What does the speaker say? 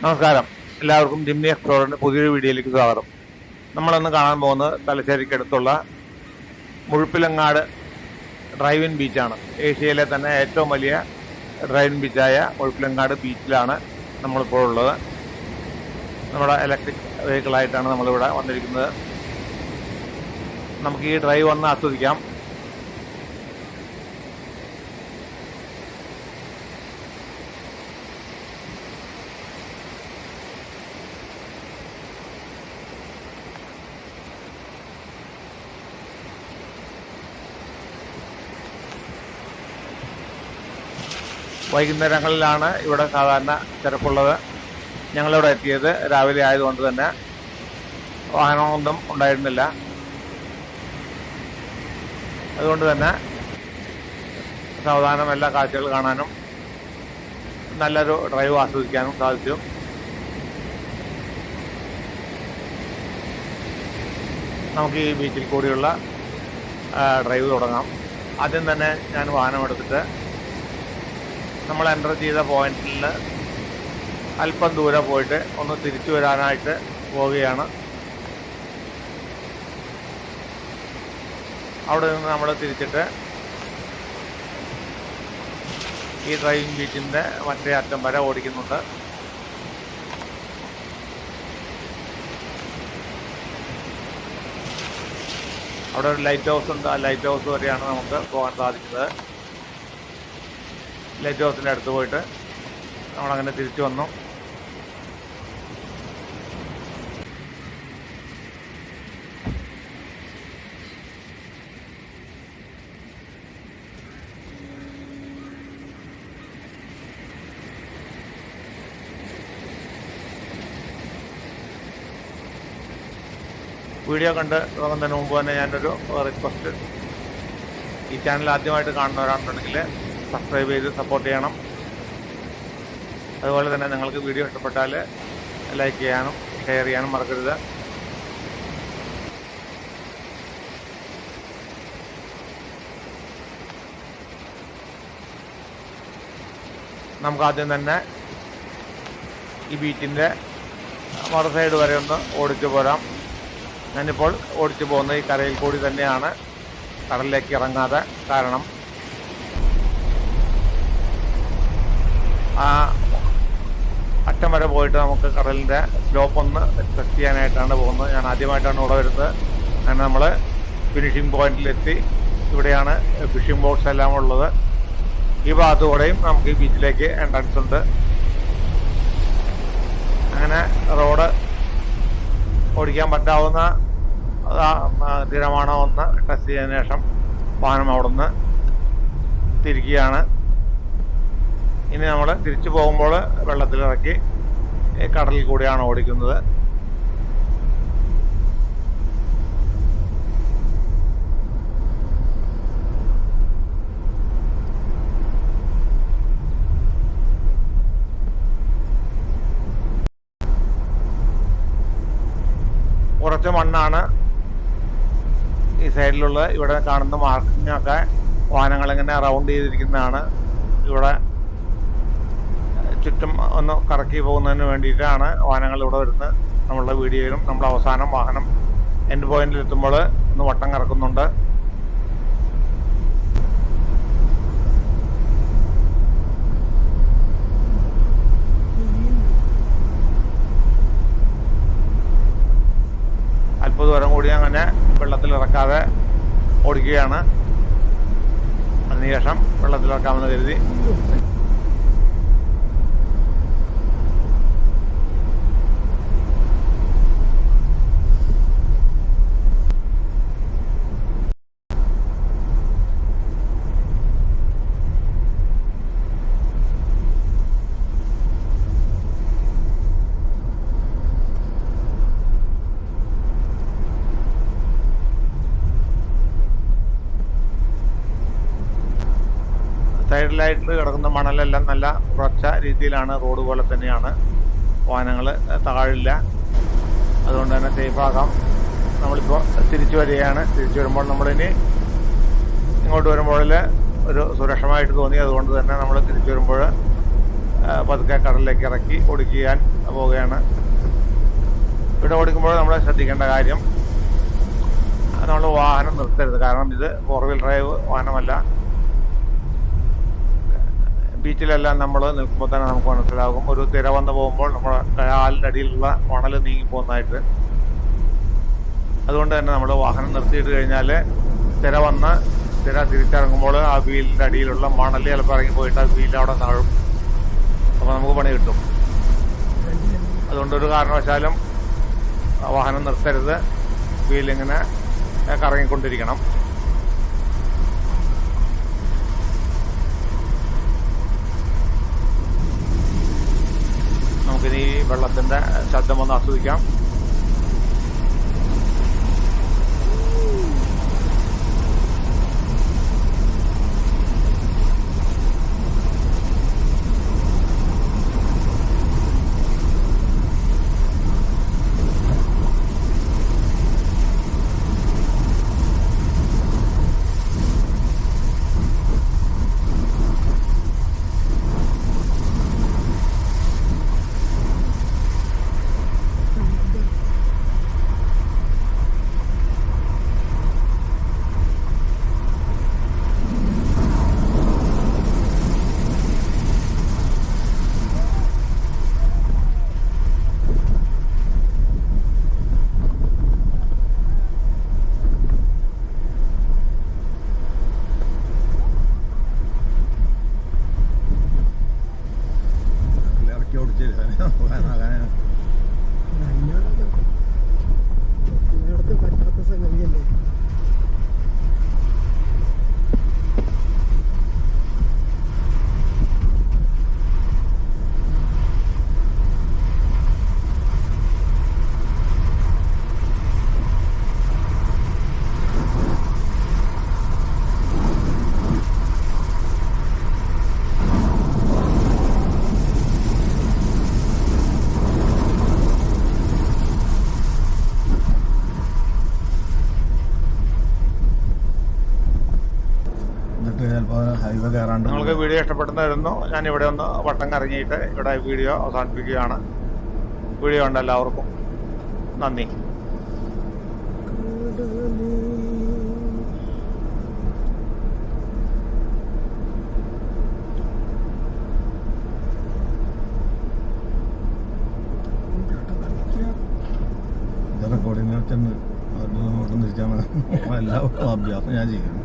നമസ്കാരം, എല്ലാവർക്കും ജിംനി എക്സ്പ്ലോറിന്റെ പുതിയൊരു വീഡിയോയിലേക്ക് സ്വാഗതം. നമ്മളിന്ന് കാണാൻ പോകുന്നത് തലശ്ശേരിക്കടുത്തുള്ള മുഴുപ്പിലങ്ങാട് ഡ്രൈവിൻ ബീച്ചാണ്. ഏഷ്യയിലെ തന്നെ ഏറ്റവും വലിയ ഡ്രൈവിൻ ബീച്ചായ മുഴുപ്പിലങ്ങാട് ബീച്ചിലാണ് നമ്മളിപ്പോൾ ഉള്ളത്. നമ്മുടെ ഇലക്ട്രിക് വെഹിക്കിളായിട്ടാണ് നമ്മളിവിടെ വന്നിരിക്കുന്നത്. നമുക്ക് ഈ ഡ്രൈവ് ഒന്ന് ആസ്വദിക്കാം. വൈകുന്നേരങ്ങളിലാണ് ഇവിടെ സാധാരണ തിരക്കുള്ളത്. ഞങ്ങളിവിടെ എത്തിയത് രാവിലെ ആയതുകൊണ്ട് തന്നെ വാഹനമൊന്നും ഉണ്ടായിരുന്നില്ല. അതുകൊണ്ട് തന്നെ സാവധാനം എല്ലാ കാഴ്ചകൾ കാണാനും നല്ലൊരു ഡ്രൈവ് ആസ്വദിക്കാനും സാധിച്ചു. നമുക്ക് ഈ ബീച്ചിൽ കൂടിയുള്ള ഡ്രൈവ് തുടങ്ങാം. ആദ്യം തന്നെ ഞാൻ വാഹനം എടുത്തിട്ട് നമ്മൾ എൻ്റർ ചെയ്ത പോയിന്റിൽ അല്പം ദൂരെ പോയിട്ട് ഒന്ന് തിരിച്ചു വരാനായിട്ട് പോവുകയാണ്. അവിടെ നിന്ന് നമ്മൾ തിരിച്ചിട്ട് ഈ ഡ്രൈവിംഗ് ബീച്ചിൻ്റെ മറ്റേ അറ്റം വരെ ഓടിക്കുന്നുണ്ട്. അവിടെ ഒരു ലൈറ്റ് ഹൗസ് ഉണ്ട്. ആ ലൈറ്റ് ഹൗസ് വരെയാണ് നമുക്ക് പോകാൻ സാധിക്കുന്നത്. ലൈറ്റ് ഹൗസിൻ്റെ അടുത്ത് പോയിട്ട് നമ്മളങ്ങനെ തിരിച്ചു വന്നു. വീഡിയോ കണ്ട് തുടങ്ങുന്നതിന് മുമ്പ് തന്നെ ഞാനൊരു റിക്വസ്റ്റ്, ഈ ചാനൽ ആദ്യമായിട്ട് കാണുന്നവരാണെന്നുണ്ടെങ്കിൽ സബ്സ്ക്രൈബ് ചെയ്ത് സപ്പോർട്ട് ചെയ്യണം. അതുപോലെ തന്നെ നിങ്ങൾക്ക് വീഡിയോ ഇഷ്ടപ്പെട്ടാൽ ലൈക്ക് ചെയ്യാനും ഷെയർ ചെയ്യാനും മറക്കരുത്. നമുക്ക് ആദ്യം തന്നെ ഈ ബീച്ചിൻ്റെ മറു സൈഡ് വരെ ഒന്ന് ഓടിച്ചു പോരാം. ഞാനിപ്പോൾ ഓടിച്ചു പോകുന്ന ഈ കരയിൽ കൂടി തന്നെയാണ്, കടലിലേക്ക് ഇറങ്ങാതെ. കാരണം ആ അറ്റം വരെ പോയിട്ട് നമുക്ക് കടലിൻ്റെ സ്ലോപ്പ് ഒന്ന് ടെസ്റ്റ് ചെയ്യാനായിട്ടാണ് പോകുന്നത്. ഞാൻ ആദ്യമായിട്ടാണ് ഇവിടെ വരുന്നത്. അങ്ങനെ നമ്മൾ ഫിനിഷിംഗ് പോയിന്റിലെത്തി. ഇവിടെയാണ് ഫിഷിംഗ് ബോട്ട്സ് എല്ലാം ഉള്ളത്. ഈ ഭാഗത്തുകൂടെയും നമുക്ക് ഈ ബീച്ചിലേക്ക് എൻട്രൻസ് ഉണ്ട്. അങ്ങനെ റോഡ് ഓടിക്കാൻ പറ്റാവുന്ന തീരമാണോ ഒന്ന് ടെസ്റ്റ് ചെയ്തതിനു ശേഷം വാഹനം അവിടെ നിന്ന് തിരിക്കുകയാണ്. ഇനി നമ്മൾ തിരിച്ചു പോകുമ്പോൾ വെള്ളത്തിലിറക്കി കടലിൽ കൂടിയാണ് ഓടിക്കുന്നത്. കുറച്ച് മണ്ണാണ് ഈ സൈഡിലുള്ളത്. ഇവിടെ കാണുന്ന മാർക്കിങ്ങൊക്കെ വാഹനങ്ങളിങ്ങനെ റൗണ്ട് ചെയ്തിരിക്കുന്നതാണ്. ഇവിടെ ചുറ്റും ഒന്ന് കറക്കി പോകുന്നതിന് വേണ്ടിയിട്ടാണ് വാഹനങ്ങൾ ഇവിടെ വരുന്നത്. നമ്മളുടെ വീഡിയോയിലും നമ്മൾ അവസാനം വാഹനം എൻഡ് പോയിന്റിൽ എത്തുമ്പോൾ ഒന്ന് വട്ടം കറക്കുന്നുണ്ട്. അല്പദൂരം കൂടി അങ്ങനെ വെള്ളത്തിലിറക്കാതെ ഓടിക്കുകയാണ്. അതിനുശേഷം വെള്ളത്തിലിറക്കാമെന്ന് കരുതി സൈഡിലായിട്ട് കിടക്കുന്ന മണലെല്ലാം നല്ല ഉറച്ച രീതിയിലാണ്. റോഡ് പോലെ തന്നെയാണ്. വാഹനങ്ങൾ താഴില്ല. അതുകൊണ്ട് തന്നെ സേഫാകാം. നമ്മളിപ്പോൾ തിരിച്ചു വരികയാണ്. തിരിച്ചു വരുമ്പോൾ നമ്മളിനി ഇങ്ങോട്ട് വരുമ്പോൾ ഒരു സുരക്ഷമായിട്ട് തോന്നി. അതുകൊണ്ട് തന്നെ നമ്മൾ തിരിച്ചു വരുമ്പോൾ പതുക്കെ കടലിലേക്ക് ഇറക്കി ഓടിക്കാൻ പോവുകയാണ്. ഇവിടെ ഓടിക്കുമ്പോൾ നമ്മൾ ശ്രദ്ധിക്കേണ്ട കാര്യം, നമ്മൾ വാഹനം നിർത്തരുത്. കാരണം ഇത് 4 വീൽ ഡ്രൈവ് വാഹനമല്ല. ബീച്ചിലെല്ലാം നമ്മൾ നിൽക്കുമ്പോൾ തന്നെ നമുക്ക് മനസ്സിലാകും, ഒരു തിര വന്ന് പോകുമ്പോൾ നമ്മുടെ കാലിൻ്റെ അടിയിലുള്ള മണൽ നീങ്ങി പോകുന്നതായിട്ട്. അതുകൊണ്ട് തന്നെ നമ്മൾ വാഹനം നിർത്തിയിട്ട് കഴിഞ്ഞാൽ തിര തിരിച്ചിറങ്ങുമ്പോൾ ആ വീലിൻ്റെ അടിയിലുള്ള മണൽ ചിലപ്പോൾ ഇറങ്ങി പോയിട്ട് ആ വീൽ അവിടെ താഴും. അപ്പോൾ നമുക്ക് പണി കിട്ടും. അതുകൊണ്ടൊരു കാരണവശാലും വാഹനം നിർത്തരുത്. വീലിങ്ങനെ കറങ്ങിക്കൊണ്ടിരിക്കണം. നമുക്കിനി വെള്ളത്തിൻ്റെ ശബ്ദമൊന്ന് ആസ്വദിക്കാം. പറ്റാത്ത സംഗതിയല്ലേ. ഹൈവേ കയറാണ്ട് നിങ്ങൾക്ക് വീഡിയോ ഇഷ്ടപ്പെടുന്നതായിരുന്നു. ഞാൻ ഇവിടെ ഒന്ന് വട്ടം കറങ്ങിയിട്ട് ഇവിടെ വീഡിയോ അവസാനിപ്പിക്കുകയാണ്. വീഡിയോ ഉണ്ട് എല്ലാവർക്കും നന്ദി. റെക്കോർഡിംഗ് വെച്ചുണ്ട്. അങ്ങോട്ടും തിരിച്ചാണ് എല്ലാ അഭ്യാസം ഞാൻ ചെയ്യുന്നത്.